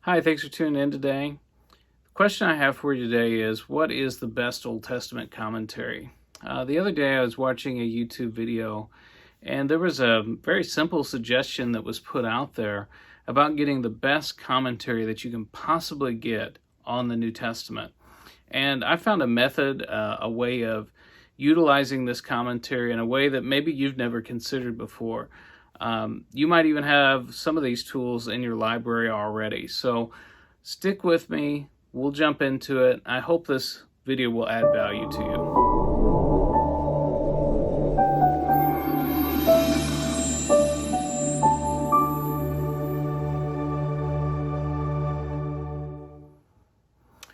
Hi, thanks for tuning in today. The question I have for you today is, what is the best Old Testament commentary? The other day I was watching a YouTube video, and there was a very simple suggestion that was put out there about getting the best commentary that you can possibly get on the New Testament. And I found a method, a way of utilizing this commentary in a way that maybe you've never considered before. You might even have some of these tools in your library already. So stick with me. We'll jump into it. I hope this video will add value to you.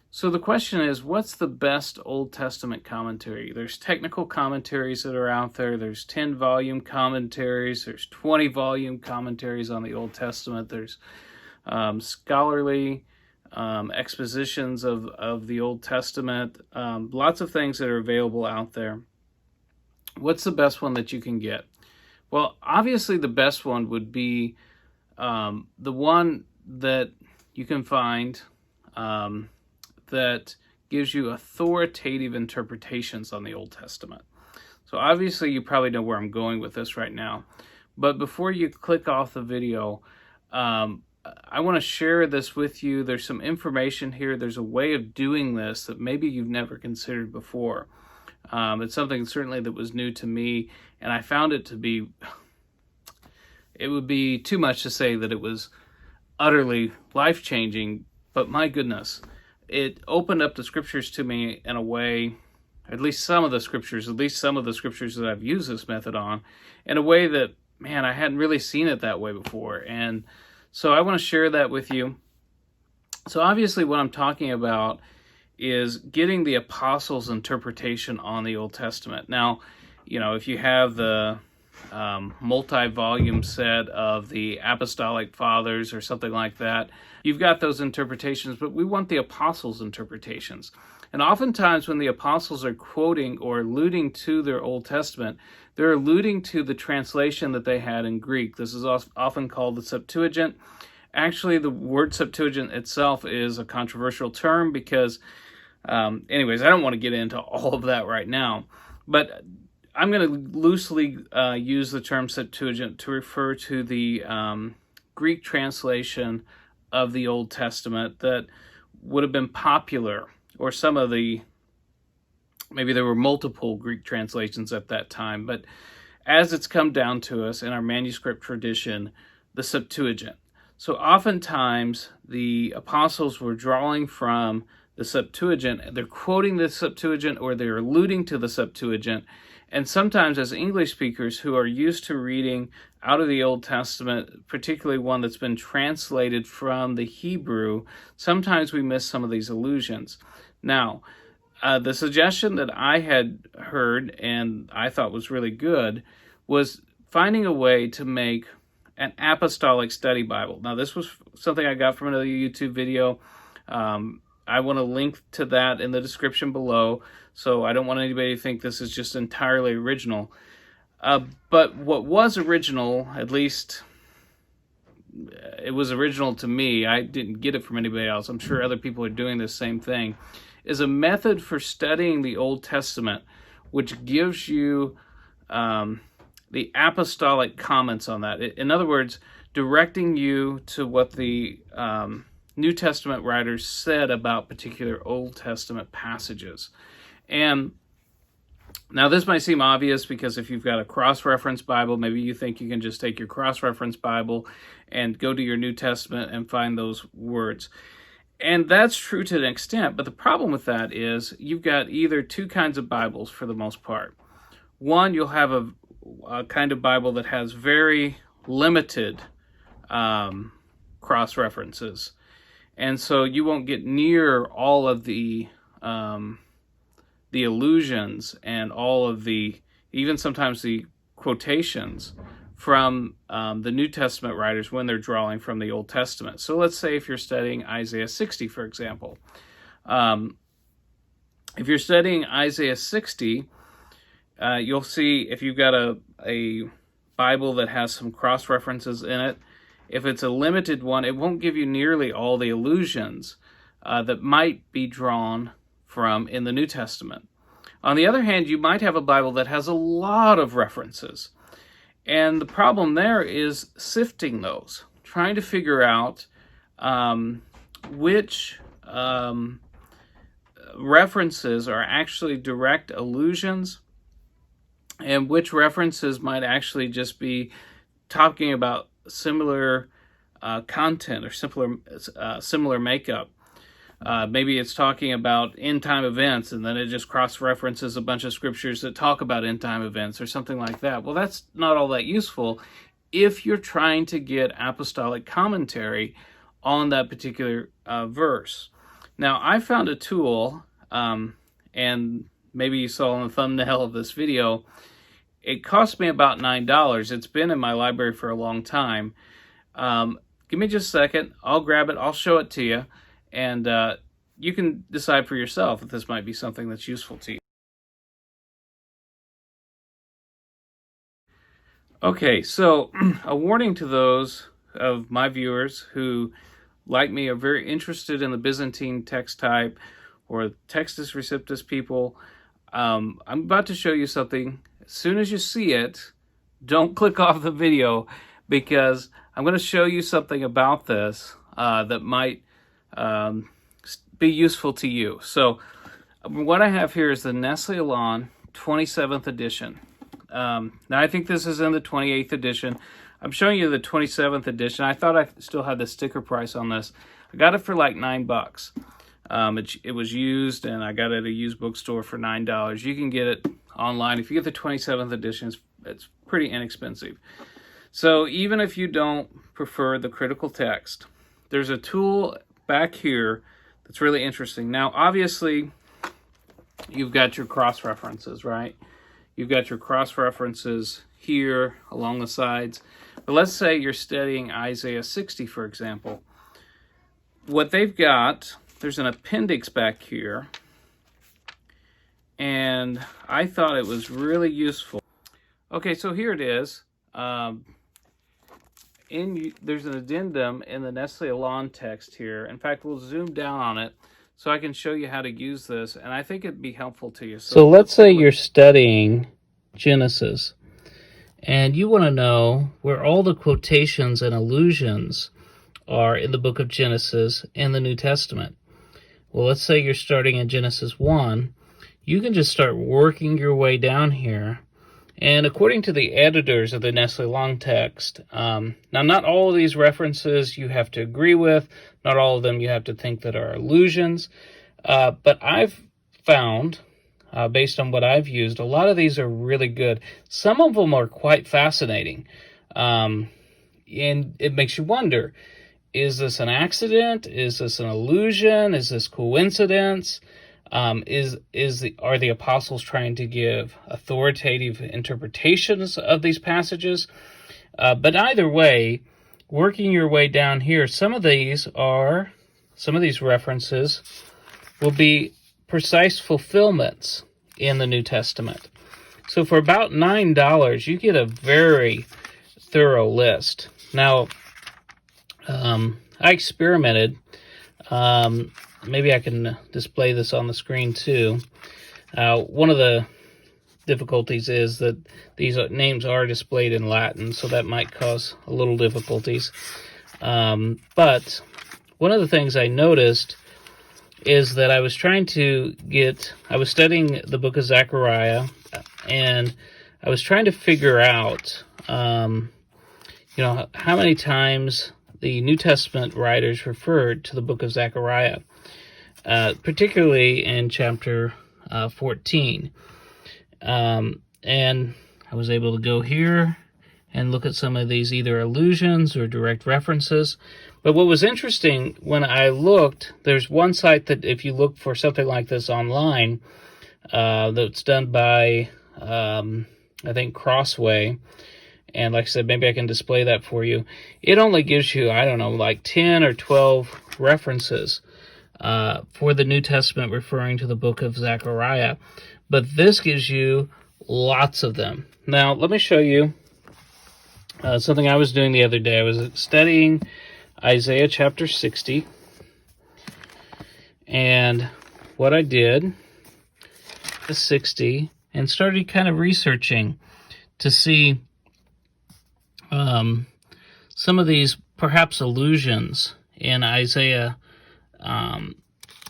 So the question is, what's the best Old Testament commentary? There's technical commentaries that are out there. There's 10-volume commentaries. There's 20-volume commentaries on the Old Testament. There's scholarly expositions of the Old Testament. Lots of things that are available out there. What's the best one that you can get? Well, obviously the best one would be the one that you can find that gives you authoritative interpretations on the Old Testament. So obviously you probably know where I'm going with this right now. But before you click off the video, I want to share this with you. There's some information here. There's a way of doing this that maybe you've never considered before. It's something certainly that was new to me, and I found it to be, it would be too much to say that it was utterly life-changing, but my goodness, it opened up the scriptures to me in a way, at least some of the scriptures that I've used this method on, in a way that, man, I hadn't really seen it that way before. And so I want to share that with you. So obviously what I'm talking about is getting the apostles' interpretation on the Old Testament. Now, you know, if you have the multi-volume set of the Apostolic Fathers or something like that, you've got those interpretations, but we want the apostles' interpretations. And oftentimes when the apostles are quoting or alluding to their Old Testament, they're alluding to the translation that they had in Greek. This is often called the Septuagint. Actually, the word Septuagint itself is a controversial term because, anyways, I don't want to get into all of that right now, but I'm going to loosely use the term Septuagint to refer to the Greek translation of the Old Testament that would have been popular, or some of the, maybe there were multiple Greek translations at that time, but as it's come down to us in our manuscript tradition, the Septuagint. So oftentimes the apostles were drawing from the Septuagint. They're quoting the Septuagint or they're alluding to the Septuagint. And sometimes as English speakers who are used to reading out of the Old Testament, particularly one that's been translated from the Hebrew, sometimes we miss some of these allusions. Now, the suggestion that I had heard and I thought was really good was finding a way to make an apostolic study Bible. Now, this was something I got from another YouTube video. I want to link to that in the description below, so I don't want anybody to think this is just entirely original. But what was original, at least it was original to me, I didn't get it from anybody else, I'm sure other people are doing the same thing, is a method for studying the Old Testament which gives you the apostolic comments on that. In other words, directing you to what the New Testament writers said about particular Old Testament passages. And now this might seem obvious because if you've got a cross-reference Bible, maybe you think you can just take your cross-reference Bible and go to your New Testament and find those words. And that's true to an extent, but the problem with that is you've got either two kinds of Bibles for the most part. One, you'll have a kind of Bible that has very limited cross-references. And so you won't get near all of the allusions and all of the, even sometimes the quotations from the New Testament writers when they're drawing from the Old Testament. So let's say if you're studying Isaiah 60, for example. If you're studying Isaiah 60, you'll see if you've got a Bible that has some cross-references in it, if it's a limited one, it won't give you nearly all the allusions that might be drawn from in the New Testament. On the other hand, you might have a Bible that has a lot of references. And the problem there is sifting those, trying to figure out which references are actually direct allusions and which references might actually just be talking about similar content or similar makeup. Maybe it's talking about end-time events, and then it just cross-references a bunch of scriptures that talk about end-time events or something like that. Well, that's not all that useful if you're trying to get apostolic commentary on that particular verse. Now, I found a tool, and maybe you saw on the thumbnail of this video, it cost me about $9. It's been in my library for a long time. Give me just a second. I'll grab it. I'll show it to you. And you can decide for yourself if this might be something that's useful to you. Okay, so a warning to those of my viewers who, like me, are very interested in the Byzantine text type or Textus Receptus people. I'm about to show you something. As soon as you see it, don't click off the video, because I'm going to show you something about this that might be useful to you. So what I have here is the Nestle Aland 27th edition. Now I think this is in the 28th edition. I'm showing you the 27th edition. I thought I still had the sticker price on this. I got it for like $9. It was used, and I got it at a used bookstore for $9. You can get it online. If you get the 27th edition, it's pretty inexpensive. So even if you don't prefer the critical text, there's a tool back here that's really interesting. Now, obviously, you've got your cross-references, right? You've got your cross-references here along the sides. But let's say you're studying Isaiah 60, for example. What they've got, there's an appendix back here, and I thought it was really useful. Okay, so here it is. There's an addendum in the Nestle Aland text here. In fact, we'll zoom down on it so I can show you how to use this, and I think it'd be helpful to you. So let's say you're studying Genesis, and you want to know where all the quotations and allusions are in the book of Genesis in the New Testament. Well, let's say you're starting in Genesis 1. You can just start working your way down here. And according to the editors of the Nestle Aland text, now not all of these references you have to agree with, not all of them you have to think that are allusions, but I've found, based on what I've used, a lot of these are really good. Some of them are quite fascinating, and it makes you wonder, is this an accident? Is this an illusion? Is this coincidence? Are the apostles trying to give authoritative interpretations of these passages? But either way, working your way down here, some of these references will be precise fulfillments in the New Testament. So for about $9, you get a very thorough list. Now, I experimented. Maybe I can display this on the screen too. One of the difficulties is that these names are displayed in Latin, so that might cause a little difficulties. But one of the things I noticed is that I was studying the book of Zechariah, and I was trying to figure out, how many times the New Testament writers referred to the book of Zechariah, particularly in chapter 14. And I was able to go here and look at some of these either allusions or direct references. But what was interesting when I looked, there's one site that if you look for something like this online, that's done by, I think, Crossway. And like I said, maybe I can display that for you. It only gives you, like 10 or 12 references for the New Testament referring to the book of Zechariah. But this gives you lots of them. Now, let me show you something I was doing the other day. I was studying Isaiah chapter 60, and what I did is 60 and started kind of researching to see some of these perhaps allusions in Isaiah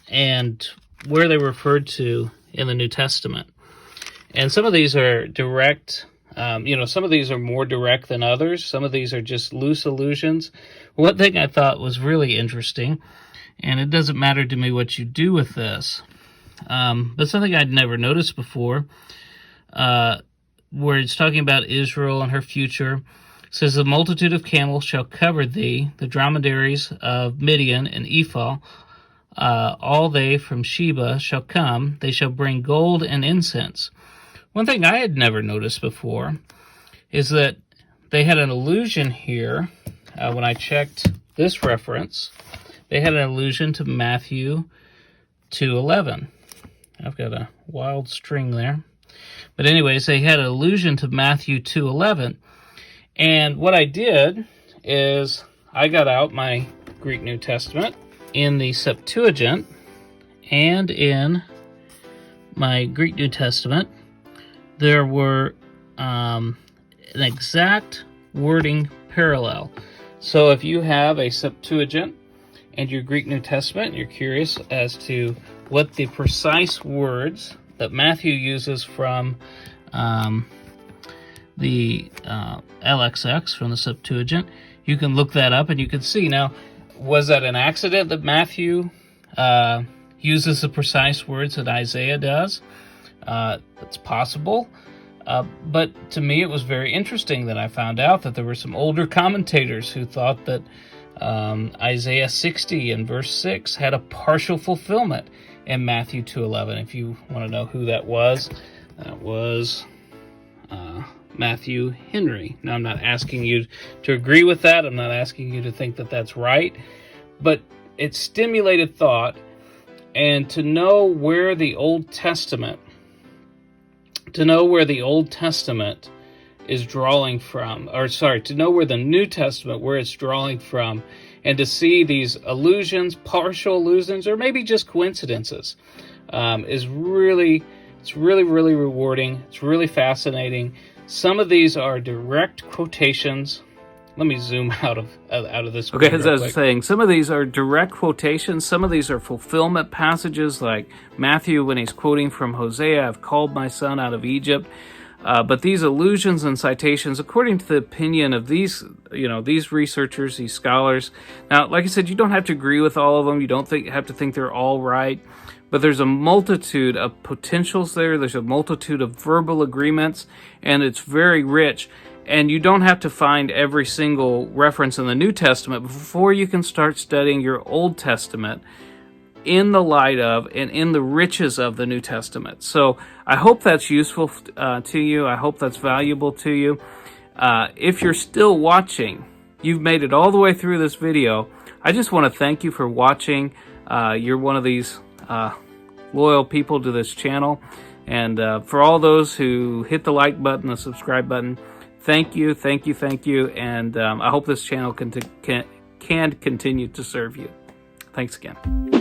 and where they referred to in the New Testament. And some of these are direct, some of these are more direct than others. Some of these are just loose allusions. One thing I thought was really interesting, and it doesn't matter to me what you do with this, but something I'd never noticed before, where it's talking about Israel and her future. It says, the multitude of camels shall cover thee, the dromedaries of Midian and Ephah, all they from Sheba shall come, they shall bring gold and incense. One thing I had never noticed before is that they had an allusion here, when I checked this reference, they had an allusion to Matthew 2:11. I've got a wild string there. But anyways, they had an allusion to Matthew 2:11. And what I did is I got out my Greek New Testament in the Septuagint, and in my Greek New Testament, there were an exact wording parallel. So if you have a Septuagint and your Greek New Testament, and you're curious as to what the precise words that Matthew uses from the LXX, from the Septuagint, you can look that up and you can see. Now, was that an accident that Matthew uses the precise words that Isaiah does? It's possible. But to me, it was very interesting that I found out that there were some older commentators who thought that Isaiah 60 and verse 6 had a partial fulfillment in Matthew 2:11. If you want to know who that was Matthew Henry. Now, I'm not asking you to agree with that. I'm not asking you to think that that's right. But it stimulated thought, and to know where the Old Testament is drawing from, to know where the New Testament, where it's drawing from, and to see these allusions, partial allusions, or maybe just coincidences, is really rewarding. It's really fascinating. Some of these are direct quotations. Let me zoom out of this. Okay, as I was saying, some of these are direct quotations. Some of these are fulfillment passages, like Matthew when he's quoting from Hosea, I've called my son out of Egypt. But these allusions and citations, according to the opinion of these researchers, these scholars. Now, like I said, you don't have to agree with all of them. You don't have to think they're all right. But there's a multitude of potentials there. There's a multitude of verbal agreements, and it's very rich. And you don't have to find every single reference in the New Testament before you can start studying your Old Testament in the light of and in the riches of the New Testament. So I hope that's useful to you. I hope that's valuable to you. If you're still watching, you've made it all the way through this video, I just want to thank you for watching. You're one of these loyal people to this channel. And for all those who hit the like button, the subscribe button, thank you. And I hope this channel can continue to serve you. Thanks again.